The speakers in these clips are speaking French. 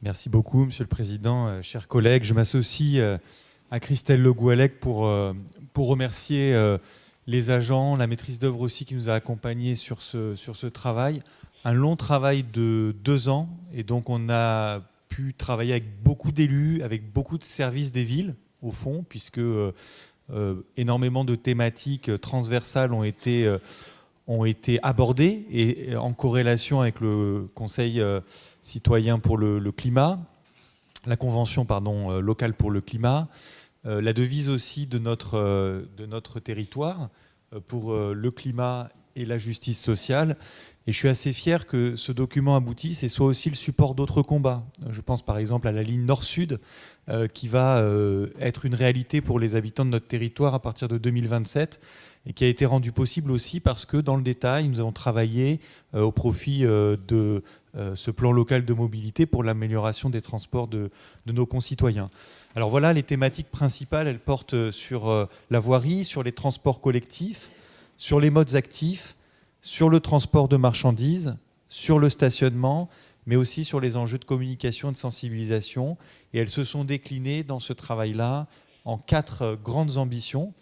Merci beaucoup, Monsieur le Président, chers collègues. Je m'associe à Christelle Le Gouellec pour remercier les agents, la maîtrise d'œuvre aussi qui nous a accompagnés sur ce travail. Un long travail de 2 ans, et donc on a pu travailler avec beaucoup d'élus, avec beaucoup de services des villes, au fond, puisque énormément de thématiques transversales ont été abordées et en corrélation avec le Conseil citoyen pour le climat, la Convention locale pour le climat, la devise aussi de notre territoire pour le climat et la justice sociale. Et je suis assez fier que ce document aboutisse et soit aussi le support d'autres combats. Je pense par exemple à la ligne Nord-Sud qui va être une réalité pour les habitants de notre territoire à partir de 2027 et qui a été rendue possible aussi parce que dans le détail, nous avons travaillé au profit de ce plan local de mobilité pour l'amélioration des transports de nos concitoyens. Alors voilà, les thématiques principales, elles portent sur la voirie, sur les transports collectifs, sur les modes actifs, sur le transport de marchandises, sur le stationnement, mais aussi sur les enjeux de communication et de sensibilisation. Et elles se sont déclinées dans ce travail-là en 4 grandes ambitions.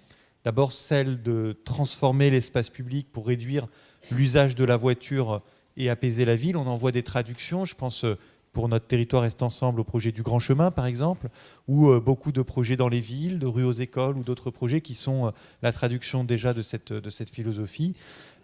D'abord, celle de transformer l'espace public pour réduire l'usage de la voiture et apaiser la ville. On en voit des traductions, je pense pour notre territoire Est Ensemble au projet du Grand Chemin, par exemple, ou beaucoup de projets dans les villes, de rues aux écoles ou d'autres projets qui sont la traduction déjà de cette philosophie.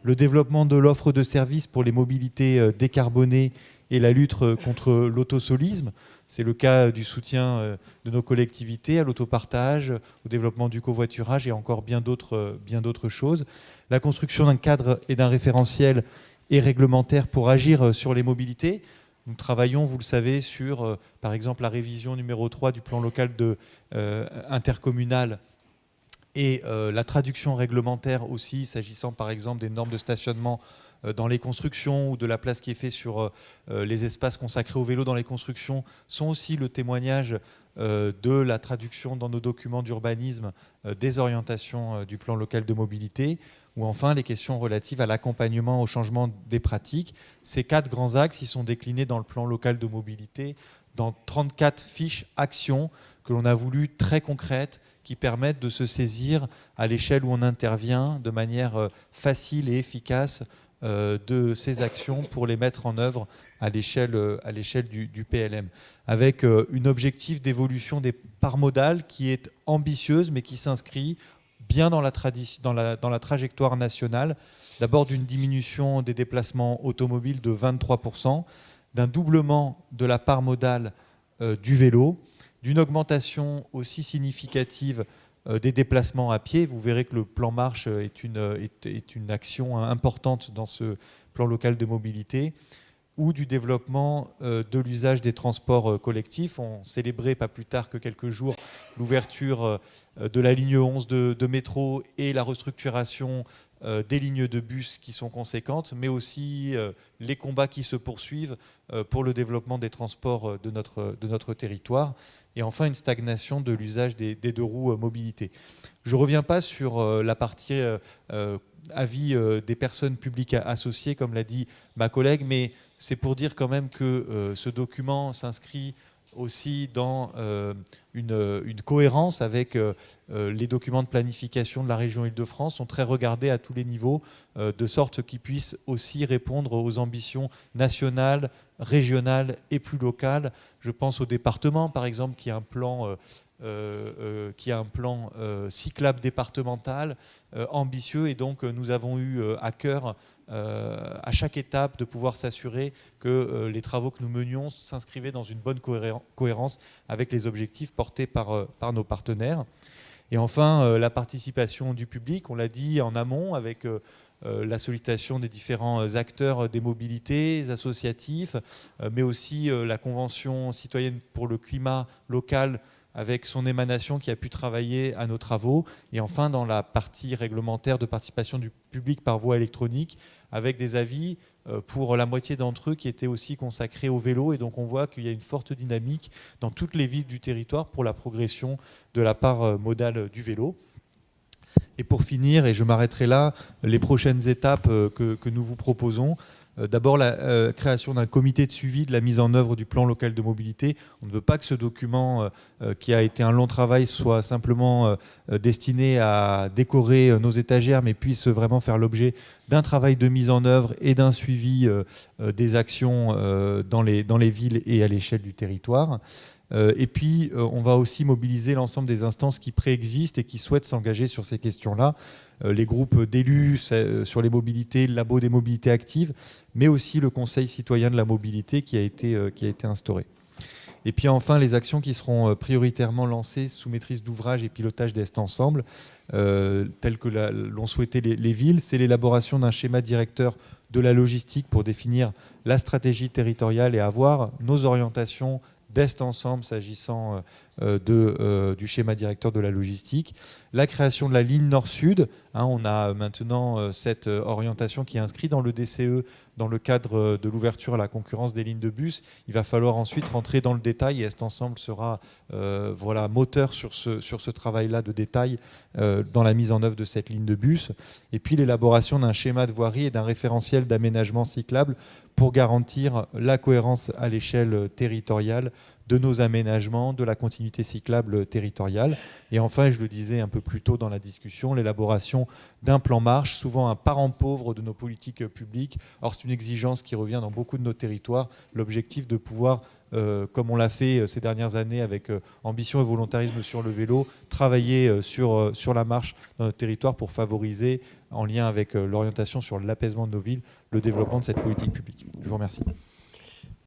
Le développement de l'offre de services pour les mobilités décarbonées et la lutte contre l'autosolisme. C'est le cas du soutien de nos collectivités à l'autopartage, au développement du covoiturage et encore bien d'autres choses. La construction d'un cadre et d'un référentiel et réglementaire pour agir sur les mobilités. Nous travaillons, vous le savez, sur, par exemple, la révision numéro 3 du plan local intercommunal et la traduction réglementaire aussi, s'agissant par exemple des normes de stationnement dans les constructions ou de la place qui est faite sur les espaces consacrés au vélo dans les constructions, sont aussi le témoignage de la traduction dans nos documents d'urbanisme des orientations du plan local de mobilité, ou enfin les questions relatives à l'accompagnement au changement des pratiques. Ces 4 grands axes, ils sont déclinés dans le plan local de mobilité dans 34 fiches actions que l'on a voulu très concrètes, qui permettent de se saisir à l'échelle où on intervient de manière facile et efficace de ces actions pour les mettre en œuvre à l'échelle du PLM, avec un objectif d'évolution des parts modales qui est ambitieuse, mais qui s'inscrit bien dans la trajectoire nationale, d'abord d'une diminution des déplacements automobiles de 23%, d'un doublement de la part modale du vélo, d'une augmentation aussi significative des déplacements à pied. Vous verrez que le plan marche est une action importante dans ce plan local de mobilité, ou du développement de l'usage des transports collectifs. On célébrait pas plus tard que quelques jours l'ouverture de la ligne 11 de métro et la restructuration des lignes de bus qui sont conséquentes, mais aussi les combats qui se poursuivent pour le développement des transports de notre territoire. Et enfin, une stagnation de l'usage des 2 roues mobilité. Je ne reviens pas sur la partie avis des personnes publiques associées, comme l'a dit ma collègue, mais c'est pour dire quand même que ce document s'inscrit aussi dans une cohérence avec les documents de planification de la région Île-de-France, sont très regardés à tous les niveaux, de sorte qu'ils puissent aussi répondre aux ambitions nationales, régionales et plus locales. Je pense au département, par exemple, qui a un plan cyclable départemental ambitieux, et donc nous avons eu à cœur à chaque étape de pouvoir s'assurer que les travaux que nous menions s'inscrivaient dans une bonne cohérence avec les objectifs portés par nos partenaires. Et enfin, la participation du public, on l'a dit en amont, avec la sollicitation des différents acteurs des mobilités associatifs, mais aussi la Convention citoyenne pour le climat local avec son émanation qui a pu travailler à nos travaux. Et enfin, dans la partie réglementaire de participation du public par voie électronique, avec des avis pour la moitié d'entre eux qui étaient aussi consacrés au vélo. Et donc on voit qu'il y a une forte dynamique dans toutes les villes du territoire pour la progression de la part modale du vélo. Et pour finir, et je m'arrêterai là, les prochaines étapes que nous vous proposons, D'abord, la création d'un comité de suivi de la mise en œuvre du plan local de mobilité. On ne veut pas que ce document, qui a été un long travail, soit simplement destiné à décorer nos étagères, mais puisse vraiment faire l'objet d'un travail de mise en œuvre et d'un suivi des actions dans les villes et à l'échelle du territoire. Et puis, on va aussi mobiliser l'ensemble des instances qui préexistent et qui souhaitent s'engager sur ces questions-là. Les groupes d'élus sur les mobilités, le labo des mobilités actives, mais aussi le Conseil citoyen de la mobilité qui a été instauré. Et puis enfin, les actions qui seront prioritairement lancées sous maîtrise d'ouvrage et pilotage d'Est Ensemble, telles que l'ont souhaité les villes, c'est l'élaboration d'un schéma directeur de la logistique pour définir la stratégie territoriale et avoir nos orientations d'Est Ensemble s'agissant du schéma directeur de la logistique. La création de la ligne Nord-Sud, on a maintenant cette orientation qui est inscrite dans le DCE dans le cadre de l'ouverture à la concurrence des lignes de bus. Il va falloir ensuite rentrer dans le détail et Est Ensemble sera moteur sur ce travail-là de détail dans la mise en œuvre de cette ligne de bus. Et puis l'élaboration d'un schéma de voirie et d'un référentiel d'aménagement cyclable pour garantir la cohérence à l'échelle territoriale de nos aménagements, de la continuité cyclable territoriale. Et enfin, je le disais un peu plus tôt dans la discussion, l'élaboration d'un plan marche, souvent un parent pauvre de nos politiques publiques. Or, c'est une exigence qui revient dans beaucoup de nos territoires, l'objectif de pouvoir, comme on l'a fait ces dernières années avec ambition et volontarisme sur le vélo, travailler sur la marche dans notre territoire pour favoriser, en lien avec l'orientation sur l'apaisement de nos villes, le développement de cette politique publique. Je vous remercie.